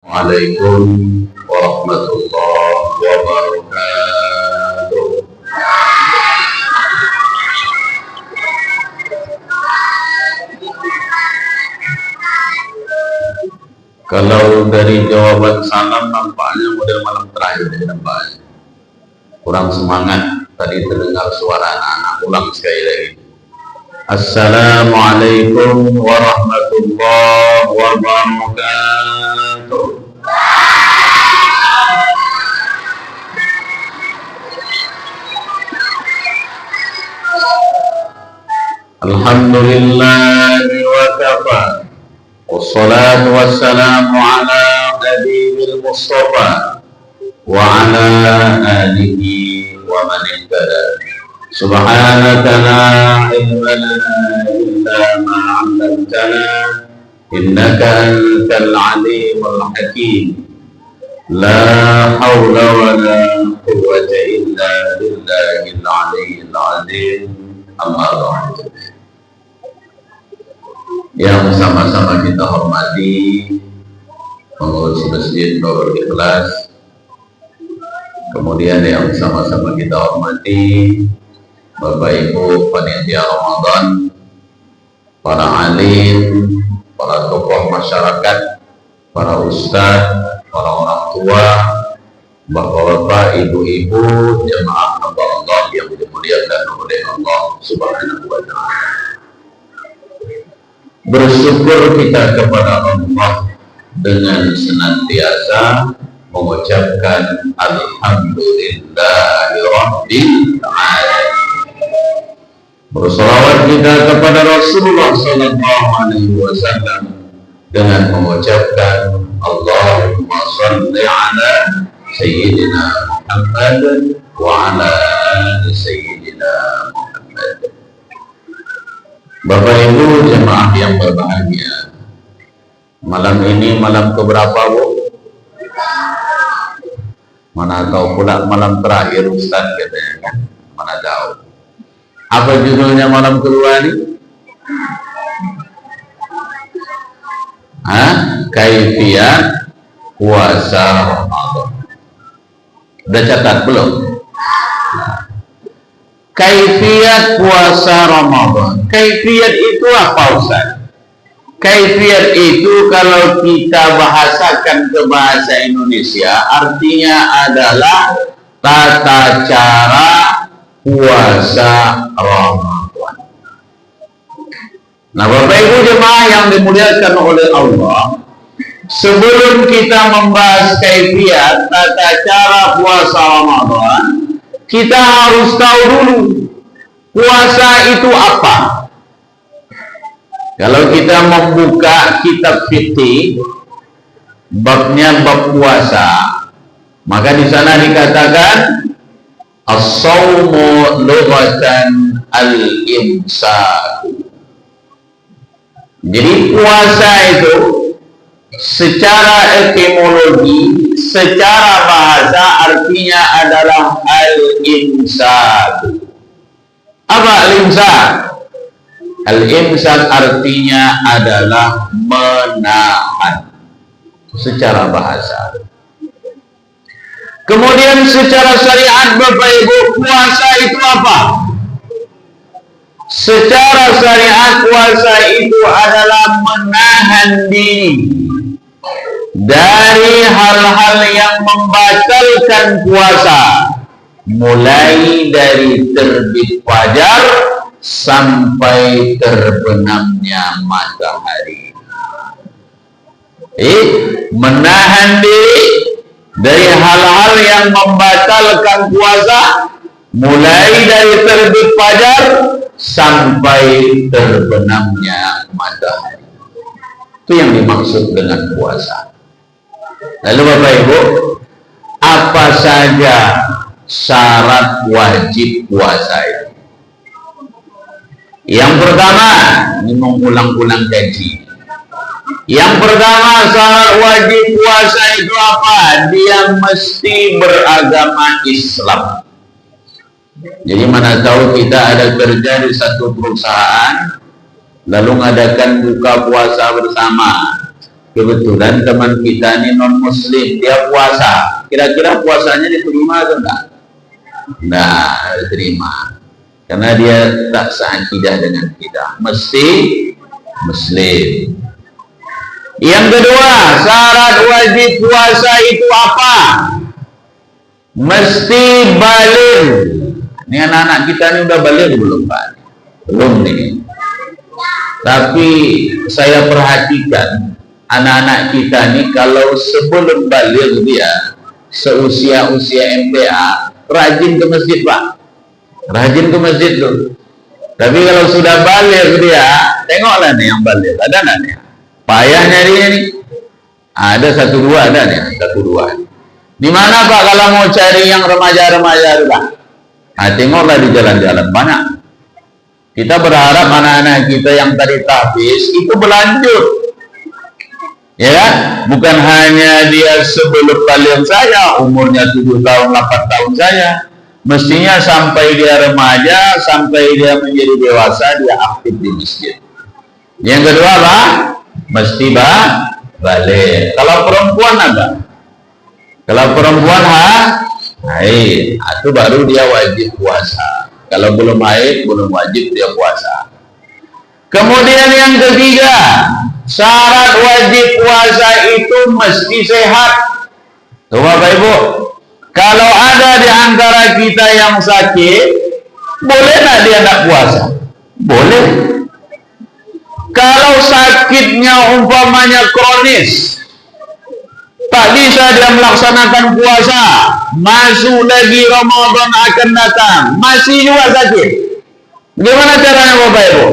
Assalamualaikum warahmatullahi wabarakatuh. Kalau dari jawaban salam nampaknya model malam terakhir ya, nampaknya kurang semangat. Tadi terdengar suara anak-anak. Ulang sekali lagi. Assalamualaikum warahmatullahi wabarakatuh. Alhamdulillah wa kafa. Wassalatu wassalamu ala nabiyyil mustafa wa ala alihi wa man ihtada. Subhanaka la ilma lana illa ma 'allamtana innaka antal alimul hakim. La haula wa la quwwata illa billahil aliyyil azim. Amma ba'du. Yang sama-sama kita hormati pengurus masjid Nurul Ikhlas, kemudian yang sama-sama kita hormati Bapak Ibu panitia Ramadan, para alim, para tokoh masyarakat, para ustadz, para orang tua, bapak-bapak, ibu-ibu, jemaah hamba Allah yang dimuliakan oleh Allah Subhanahu wa Ta'ala. Bersyukur kita kepada Allah dengan senantiasa mengucapkan Alhamdulillahirabbil alamin. Bersolawat kita kepada Rasulullah sallallahu alaihi wasallam dengan mengucapkan Allahumma shalli ala sayyidina Muhammad wa ala ali sayyidina Muhammad. Bapak Ibu jemaah yang berbahagia, malam ini malam keberapa Bu? Mana tahu pula malam terakhir Ustaz katanya kan? Mana tahu. Apa judulnya malam kedua ini? Kaifiyat puasa Ramadan. Udah catat belum? Kaifiyat puasa Ramadan. Kaifiyat itu apa Ustaz? Kaifiyat itu kalau kita bahasakan ke bahasa Indonesia artinya adalah tata cara puasa Ramadan. Nah Bapak Ibu jemaah yang dimuliakan oleh Allah, sebelum kita membahas kaifiyat tata cara puasa Ramadan, kita harus tahu dulu puasa itu apa. Kalau kita membuka kitab fikih babnya bab puasa, maka di sana dikatakan as-shaumu lughatan al-imsak. Jadi puasa itu secara etimologi, secara bahasa artinya adalah al-imsak. Apa al-imsak? Al-imsak artinya adalah menahan secara bahasa. Kemudian secara syariat Bapak Ibu, puasa itu apa? Secara syariat puasa itu adalah menahan diri dari hal-hal yang membatalkan puasa, mulai dari terbit fajar sampai terbenamnya matahari. Menahan diri dari hal-hal yang membatalkan puasa, mulai dari terbit fajar sampai terbenamnya matahari. Itu yang dimaksud dengan puasa. Lalu Bapak Ibu, apa saja syarat wajib puasa itu? Yang pertama, ini mengulang-ulang gaji. Yang pertama syarat wajib puasa itu apa? Dia mesti beragama Islam. Jadi mana tahu kita ada kerja di satu perusahaan, lalu mengadakan buka puasa bersama. kebetulan teman kita ini non muslim, dia puasa, kira-kira puasanya diterima atau enggak? Enggak diterima, karena dia tak seakidah dengan kita, mesti muslim. Yang kedua, syarat wajib puasa itu apa? Mesti baligh. Ini anak-anak kita ini udah baligh belum, Pak? Belum nih. Tapi saya perhatikan anak-anak kita nih, kalau sebelum baligh dia seusia-usia MTA, rajin ke masjid, Pak. Rajin ke masjid tuh. Tapi kalau sudah baligh dia, tengoklah nih yang baligh, ada nggak nih? Payahnya dia nih. Ada satu dua, ada nih, satu dua. Di mana, Pak, kalau mau cari yang remaja-remaja itu, Pak? Nah, tengoklah di jalan-jalan banyak. Kita berharap anak-anak kita yang tadi tahfiz itu berlanjut, ya kan? Bukan hanya dia sebelum baligh saja, umurnya 7 tahun, 8 tahun saja. Mestinya sampai dia remaja, sampai dia menjadi dewasa, dia aktif di masjid. Yang kedua, Pak, mesti baligh. Kalau perempuan apa? Kalau perempuan haid, itu baru dia wajib puasa. Kalau belum haid, belum wajib dia puasa. Kemudian yang ketiga, syarat wajib puasa itu mesti sehat. Tuh Bapak Ibu, kalau ada di antara kita yang sakit, boleh nggak dia nggak puasa? Boleh. Kalau sakitnya umpamanya kronis, tak bisa dia melaksanakan puasa, masuk lagi Ramadan akan datang, masih juga sakit. Bagaimana caranya Bapak Ibu?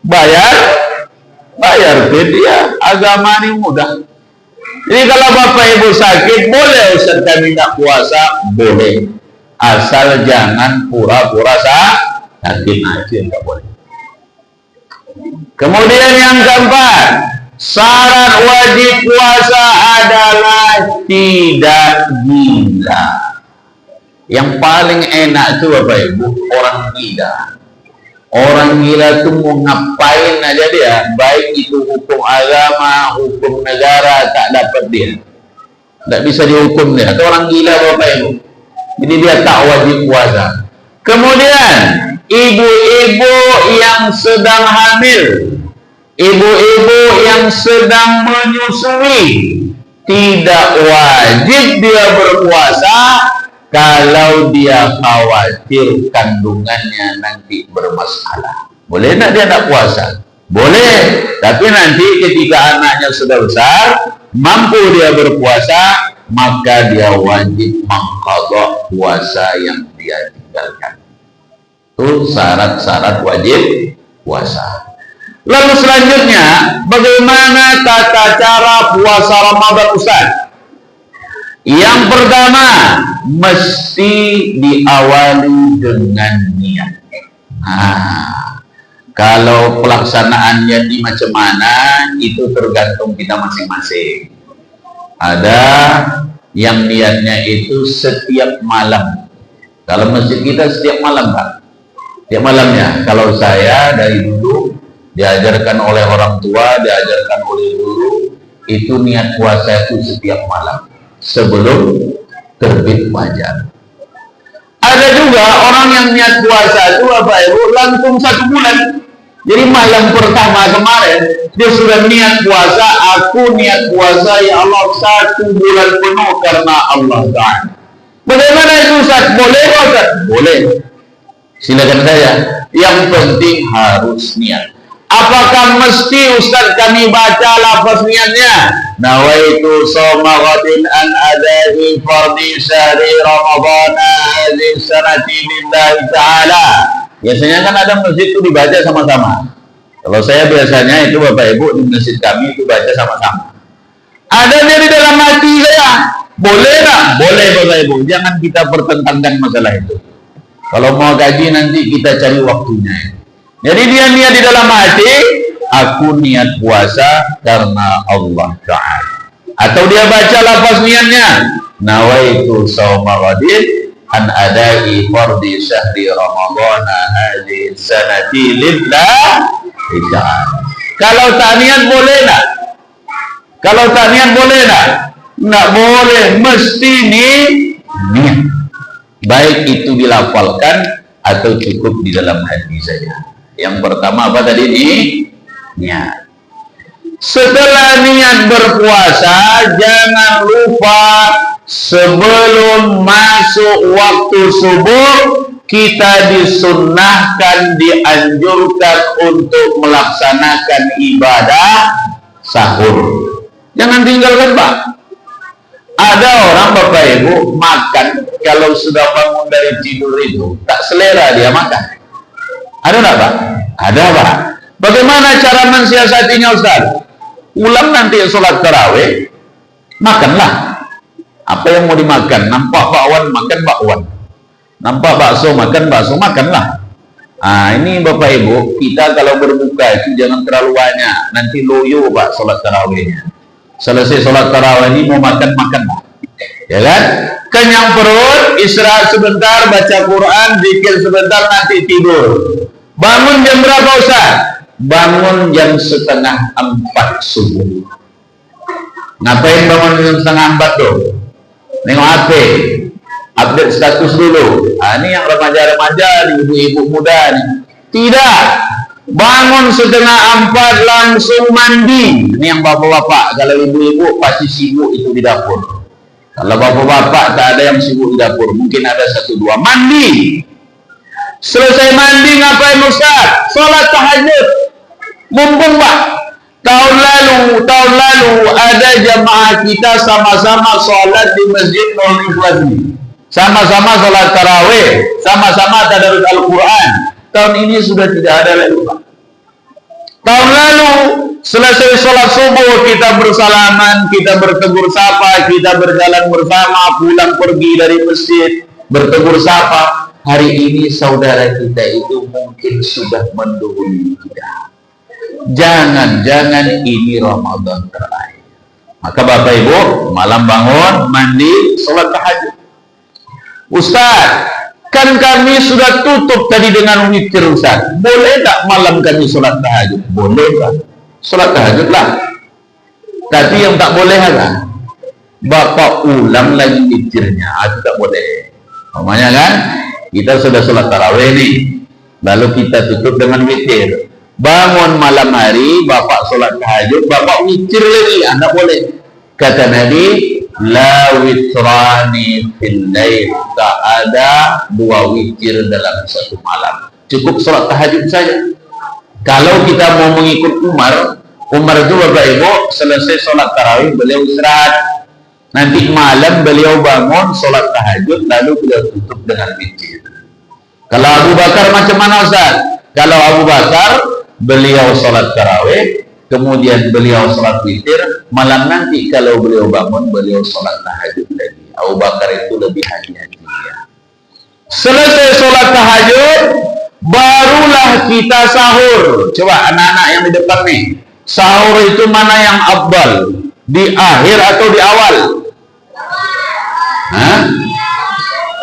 Bayar fidyah. Agama ini mudah. Jadi kalau Bapak Ibu sakit, boleh Ustaz kami tidak puasa, boleh. Asal jangan pura-pura sakit aja, enggak boleh. Kemudian yang keempat, syarat wajib puasa adalah tidak gila. Yang paling enak itu Bapak Ibu, orang gila. Orang gila itu mau ngapain aja dia, baik itu hukum agama, hukum negara, tak dapat dia. Tak bisa dihukum dia. Itu orang gila Bapak Ibu. Jadi dia tak wajib puasa. Kemudian ibu-ibu yang sedang hamil, ibu-ibu yang sedang menyusui, tidak wajib dia berpuasa kalau dia khawatir kandungannya nanti bermasalah. Boleh tidak dia tidak puasa? Boleh, tapi nanti ketika anaknya sudah besar, mampu dia berpuasa, maka dia wajib mengqadha puasa yang dia tinggalkan. Itu syarat-syarat wajib puasa. Lalu selanjutnya, bagaimana tata cara puasa Ramadan, Ustaz? Yang pertama, mesti diawali dengan niat. Kalau pelaksanaannya di macam mana, itu tergantung kita masing-masing. Ada yang niatnya itu setiap malam. Kalau masjid kita setiap malam, Pak. Setiap malamnya. Kalau saya dari dulu diajarkan oleh orang tua, diajarkan oleh guru, itu niat puasa itu setiap malam sebelum terbit fajar. Ada juga orang yang niat puasa itu Bapak Ibu langsung 1 bulan. Jadi malam pertama kemarin dia sudah niat puasa, aku niat puasa ya Allah 1 bulan penuh karena Allah Ta'ala. Bagaimana itu Ustaz? Boleh Ustaz? Boleh. Silakan saya. Yang penting harus niat. Apakah mesti Ustaz kami baca lafaz niatnya? Nawaitu shoma ghadin an ada'i fardhi syahri Ramadhan hadhihi sanati lillahi ta'ala. Biasanya kan ada masjid itu dibaca sama-sama. Kalau saya biasanya itu Bapak Ibu di masjid kami itu baca sama-sama. Ada dari dalam hati saya. Boleh tak? Boleh Bapak Ibu. Jangan kita pertentangkan masalah itu. Kalau mau gaji nanti kita cari waktunya. Jadi dia niat di dalam hati, aku niat puasa karena Allah Ta'ala. Atau dia baca lafaz niatnya, nawaitu shauma ghadin an ada'i fardhi syahri Ramadhan hadhihi sanati lillahi ta'ala. Kalau tak niat boleh tak? Kalau tak niat boleh tak? Nggak boleh, mesti niat. Baik itu dilafalkan atau cukup di dalam hati saja. Yang pertama apa tadi? Niat. Setelah niat berpuasa, jangan lupa sebelum masuk waktu subuh, kita disunnahkan, dianjurkan untuk melaksanakan ibadah sahur. Jangan tinggalkan, Pak. Ada orang, Bapak Ibu, makan kalau sudah bangun dari tidur itu tak selera dia makan. Ada enggak, Pak? Ada, Pak. Bagaimana cara mensiasatinya, Ustaz? Ulang nanti sholat tarawih, makanlah apa yang mau dimakan. Nampak bakwan, makan bakwan. Nampak bakso, makan bakso, makanlah. Ini Bapak Ibu, kita kalau berbuka itu jangan terlalu banyak, nanti loyo, Pak, sholat tarawihnya. Selesai sholat tarawih ini mau makan, makanlah, ya kan? Kenyang perut, istirahat sebentar, baca Quran, zikir sebentar, nanti tidur. Bangun jam berapa, Ustaz? Bangun jam 3:30 subuh. Ngapain bangun jam 3:30 tuh? Nengok HP, update status dulu. Ini yang remaja-remaja, ibu-ibu muda nih. Tidak, bangun 3:30 langsung mandi. Ini yang bapak-bapak. Kalau ibu-ibu pasti sibuk itu di dapur. Kalau bapak-bapak tak ada yang sibuk di dapur, mungkin ada 1-2. Mandi. Selesai mandi ngapain, Ustaz? Sholat tahajud. Mumpung, Pak, tahun lalu ada jamaah kita sama-sama sholat di Masjid Nurul Ikhlas. Sama-sama sholat tarawih, sama-sama tadarus Al-Quran. Tahun ini sudah tidak ada lagi, Pak. Tahun lalu selesai sholat subuh kita bersalaman, kita bertegur sapa, kita berjalan bersama, pulang pergi dari masjid bertegur sapa. Hari ini saudara kita itu mungkin sudah mendahului kita. Jangan-jangan ini Ramadan terakhir. Maka Bapak Ibu, malam bangun, mandi, sholat tahajud. Ustaz, kan kami sudah tutup tadi dengan witir, Ustaz. Boleh tak malam kami sholat tahajud? Boleh, Pak. Sholat tahajud lah. Tapi yang tak boleh apa? Bapak ulang lagi witirnya. Itu tak boleh. Namanya kan, kita sudah sholat tarawih nih, lalu kita tutup dengan witir. Bangun malam hari, Bapak sholat tahajud, Bapak witir lagi, Anda boleh. Kata Nabi, la witrani fil lail, tak ada 2 witir dalam satu malam. Cukup sholat tahajud saja. Kalau kita mau mengikut Umar itu Bapak Ibu, selesai sholat tarawih beliau istirahat. Nanti malam beliau bangun sholat tahajud, lalu beliau tutup dengan witir. Kalau Abu Bakar macam mana, Ustaz? Kalau Abu Bakar, beliau sholat tarawih, kemudian beliau sholat witir, malam nanti kalau beliau bangun, beliau sholat tahajud lagi. Abu Bakar itu lebih hati-hati. Selesai sholat tahajud, barulah kita sahur. Coba anak-anak yang di depan nih, sahur itu mana yang afdal? Di akhir atau di awal?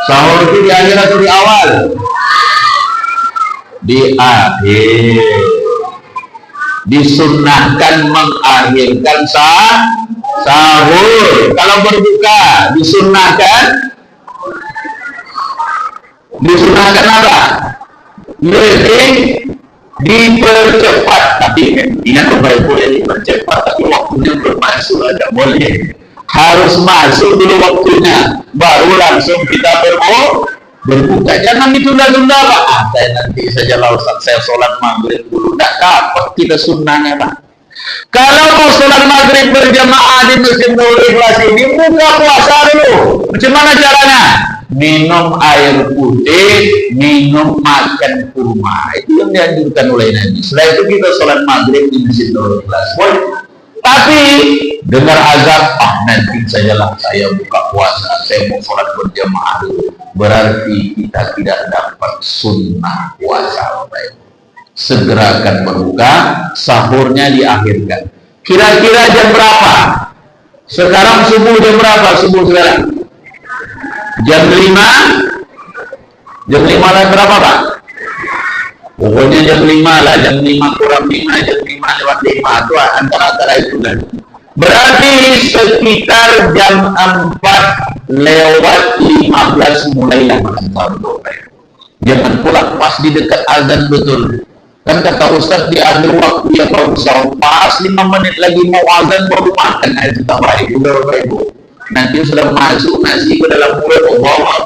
Sahur itu di akhir atau di awal? Di akhir. Disunnahkan mengakhirkan sahur. Kalau berbuka disunnahkan apa? Lebih dipercepat. Tapi ingat, boleh dipercepat, tapi waktunya belum masuk, tidak boleh. Harus masuk dulu waktunya, baru langsung kita berbuka. Jangan ditunda-tunda, Pak. Nanti saja lah, Ustaz, saya sholat maghrib dulu. Tidak dapat kita sunnahnya, Pak. Kalau mau sholat maghrib berjamaah di Masjid Nurul Ikhlas ini, buka puasa dulu. Macam mana caranya? Minum air putih, makan kurma. Itu yang dianjurkan oleh Nabi. Setelah itu kita sholat maghrib di Masjid Nurul Ikhlas. Boleh. Tapi dengar azan, nanti sajalah saya buka puasa, saya mau sholat berjamaah dulu. Berarti kita tidak dapat sunnah puasa. Segerakan berbuka, sahurnya diakhirkan. Kira-kira jam berapa? Sekarang subuh jam berapa? Subuh sekarang jam 5. Jam 5 lah berapa, Pak? Pokoknya jam 5 lah, jam 5 kurang 5, jam 5 lewat 5 itu antara itu kan. Berarti sekitar jam 4:15 mulailah makan doa. Jangan pulang pas di dekat azan betul. Kan kata Ustaz di akhir waktu ya Pak Ustaz, pas 5 menit lagi mau azan baru makan. Itu tak baik juga Bapak Ibu. Nanti sudah masuk nasi ke dalam mulut. Allah